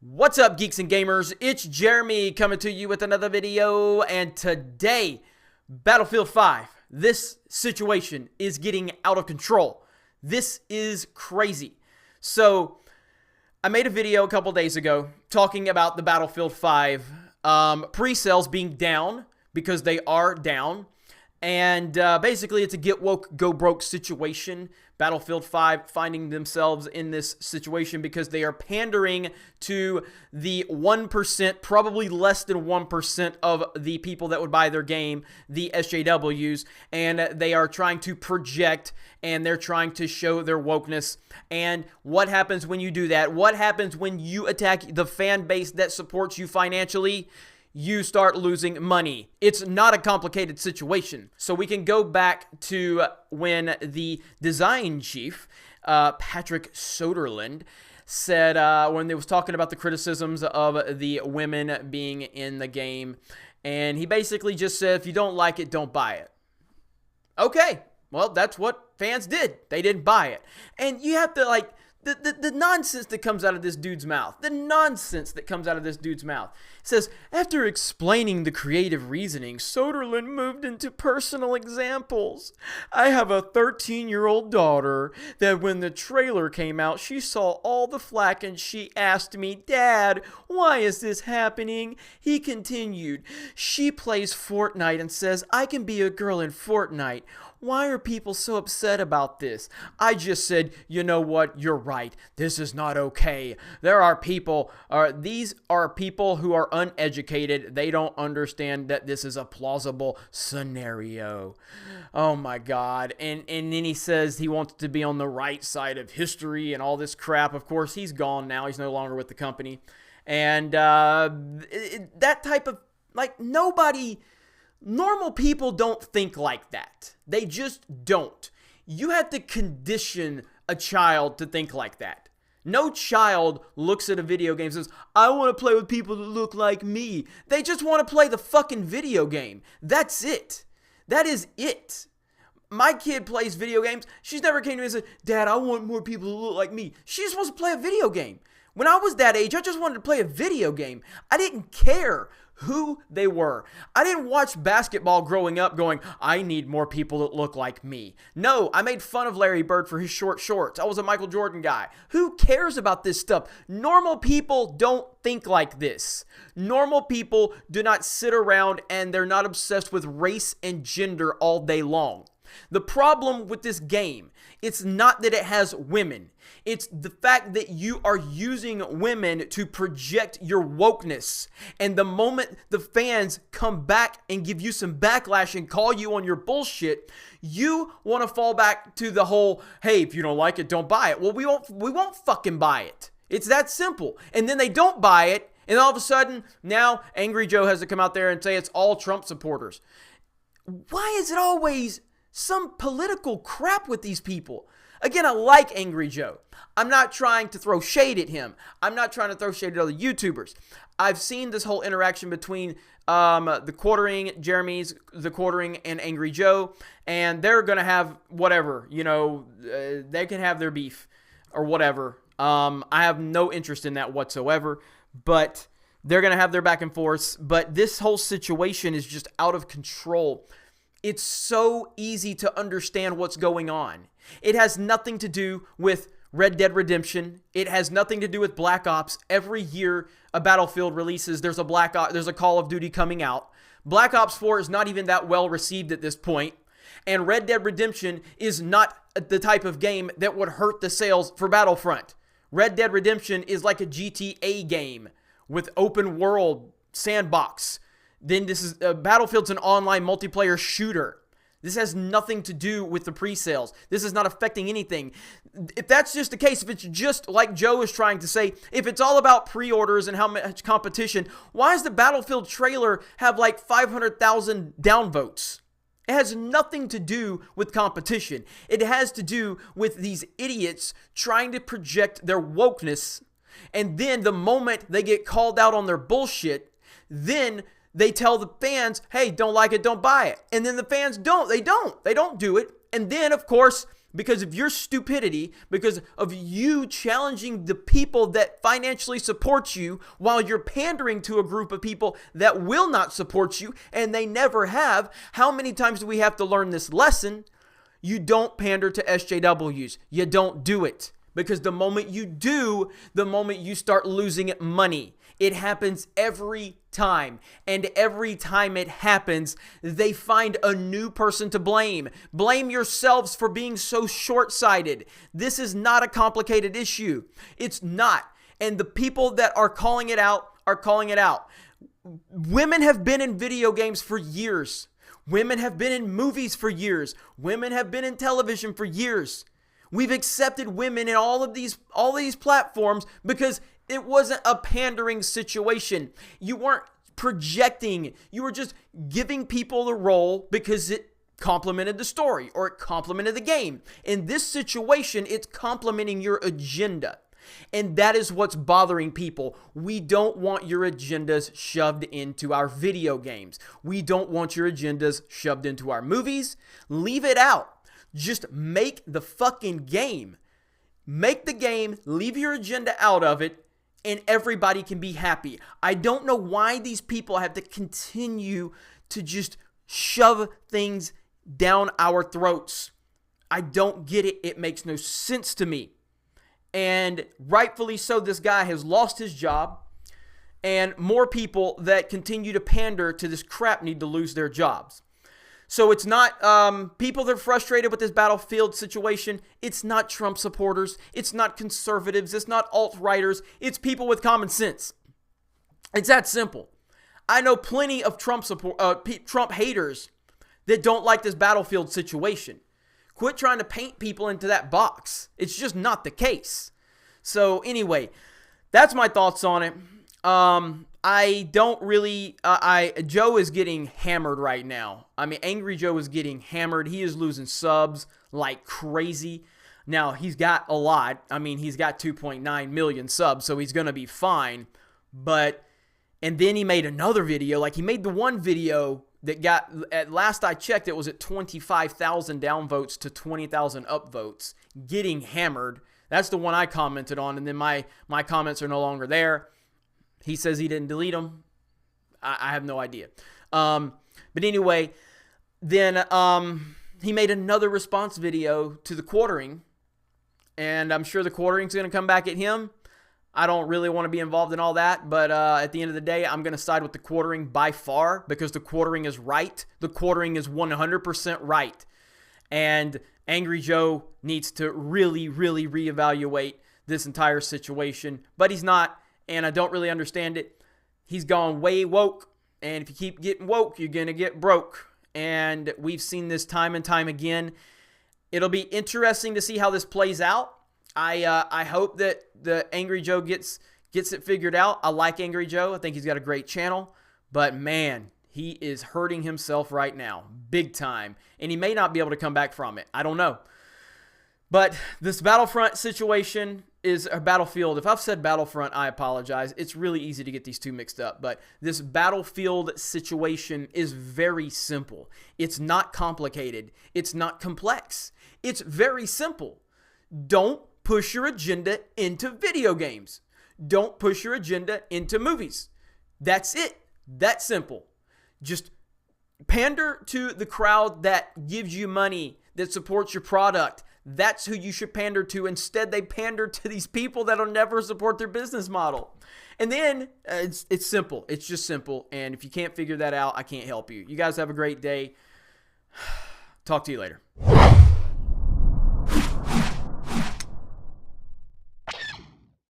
What's up, geeks and gamers? It's Jeremy coming to you with another video, and today, Battlefield 5, this situation is getting out of control. This is crazy. So, I made a video a couple days ago talking about the Battlefield 5 pre-sales being down, because they are down, and basically it's a get woke, go broke situation. Battlefield 5 finding themselves in this situation because they are pandering to the 1%, probably less than 1% of the people that would buy their game, the SJWs, and they are trying to project and they're trying to show their wokeness. And what happens when you do that? What happens when you attack the fan base that supports you financially? You start losing money. It's not a complicated situation. So we can go back to when the design chief, Patrick Soderlund, said when they was talking about the criticisms of the women being in the game, and he basically just said, if you don't like it, don't buy it. Okay, well, that's what fans did. They didn't buy it. And you have to, the nonsense that comes out of this dude's mouth. Says, after explaining the creative reasoning, Soderlund moved into personal examples. I have a 13-year-old daughter that when the trailer came out, she saw all the flack and she asked me, Dad, why is this happening? He continued, she plays Fortnite and says, I can be a girl in Fortnite. Why are people so upset about this? I just said, you know what? You're right. This is not okay. These are people who are uneducated. They don't understand that this is a plausible scenario. Oh my God. And then he says he wants to be on the right side of history and all this crap. Of course, he's gone now. He's no longer with the company. And that type of, normal people don't think like that. They just don't. You have to condition a child to think like that. No child looks at a video game and says, I want to play with people that look like me. They just want to play the fucking video game. That's it. That is it. My kid plays video games. She's never came to me and said, Dad, I want more people to look like me. She's supposed to play a video game. When I was that age, I just wanted to play a video game. I didn't care who they were. I didn't watch basketball growing up going, I need more people that look like me. No, I made fun of Larry Bird for his short shorts. I was a Michael Jordan guy. Who cares about this stuff? Normal people don't think like this. Normal people do not sit around and they're not obsessed with race and gender all day long. The problem with this game, it's not that it has women. It's the fact that you are using women to project your wokeness. And the moment the fans come back and give you some backlash and call you on your bullshit, you want to fall back to the whole, hey, if you don't like it, don't buy it. Well, we won't fucking buy it. It's that simple. And then they don't buy it. And all of a sudden, now Angry Joe has to come out there and say it's all Trump supporters. Why is it always some political crap with these people? Again, I like Angry Joe. I'm not trying to throw shade at him. I'm not trying to throw shade at other YouTubers. I've seen this whole interaction between the Quartering, Jeremy's, the Quartering, and Angry Joe, and they're going to have whatever, they can have their beef or whatever. I have no interest in that whatsoever, but they're going to have their back and forth. But this whole situation is just out of control. It's so easy to understand what's going on. It has nothing to do with Red Dead Redemption. It has nothing to do with Black Ops. Every year a Battlefield releases, there's a Call of Duty coming out. Black Ops 4 is not even that well received at this point. And Red Dead Redemption is not the type of game that would hurt the sales for Battlefront. Red Dead Redemption is like a GTA game with open world sandbox. Then this is Battlefield's an online multiplayer shooter. This has nothing to do with the pre-sales. This is not affecting anything. If that's just the case, if it's just like Joe is trying to say, if it's all about pre-orders and how much competition, why does the Battlefield trailer have 500,000 downvotes? It has nothing to do with competition. It has to do with these idiots trying to project their wokeness, and then the moment they get called out on their bullshit, then they tell the fans, hey, don't like it, don't buy it. And then the fans don't. They don't do it. And then, of course, because of your stupidity, because of you challenging the people that financially support you while you're pandering to a group of people that will not support you, and they never have. How many times do we have to learn this lesson? You don't pander to SJWs. You don't do it. Because the moment you do, the moment you start losing money. It happens every time. And every time it happens, they find a new person to blame. Blame yourselves for being so short-sighted. This is not a complicated issue. It's not. And the people that are calling it out are calling it out. Women have been in video games for years. Women have been in movies for years. Women have been in television for years. We've accepted women in all these platforms because it wasn't a pandering situation. You weren't projecting. You were just giving people the role because it complemented the story or it complemented the game. In this situation, it's complementing your agenda. And that is what's bothering people. We don't want your agendas shoved into our video games. We don't want your agendas shoved into our movies. Leave it out. Just make the fucking game. Make the game, leave your agenda out of it, and everybody can be happy. I don't know why these people have to continue to just shove things down our throats. I don't get it. It makes no sense to me. And rightfully so, this guy has lost his job, and more people that continue to pander to this crap need to lose their jobs. So it's not people that are frustrated with this Battlefield situation. It's not Trump supporters. It's not conservatives. It's not alt-righters. It's people with common sense. It's that simple. I know plenty of Trump haters that don't like this Battlefield situation. Quit trying to paint people into that box. It's just not the case. So anyway, that's my thoughts on it. I don't really, Joe is getting hammered right now. I mean, Angry Joe is getting hammered. He is losing subs like crazy. Now, he's got a lot. I mean, he's got 2.9 million subs, so he's going to be fine. And then he made another video. Like, he made the one video that got, at last I checked, it was at 25,000 downvotes to 20,000 upvotes. Getting hammered. That's the one I commented on, and then my comments are no longer there. He says he didn't delete them. I have no idea. But anyway, then he made another response video to the quartering. And I'm sure the quartering's going to come back at him. I don't really want to be involved in all that. But at the end of the day, I'm going to side with the quartering by far because the quartering is right. The quartering is 100% right. And Angry Joe needs to really, really reevaluate this entire situation. But he's not. And I don't really understand it. He's gone way woke. And if you keep getting woke, you're going to get broke. And we've seen this time and time again. It'll be interesting to see how this plays out. I hope that the Angry Joe gets it figured out. I like Angry Joe. I think he's got a great channel. But man, he is hurting himself right now. Big time. And he may not be able to come back from it. I don't know. But this Battlefront situation is a Battlefield. If I've said Battlefront, I apologize. It's really easy to get these two mixed up. But this Battlefield situation is very simple. It's not complicated. It's not complex. It's very simple. Don't push your agenda into video games. Don't push your agenda into movies. That's it. That's simple. Just pander to the crowd that gives you money, that supports your product. That's who you should pander to. Instead, they pander to these people that'll never support their business model. And then it's simple. It's just simple. And if you can't figure that out, I can't help you. You guys have a great day. Talk to you later.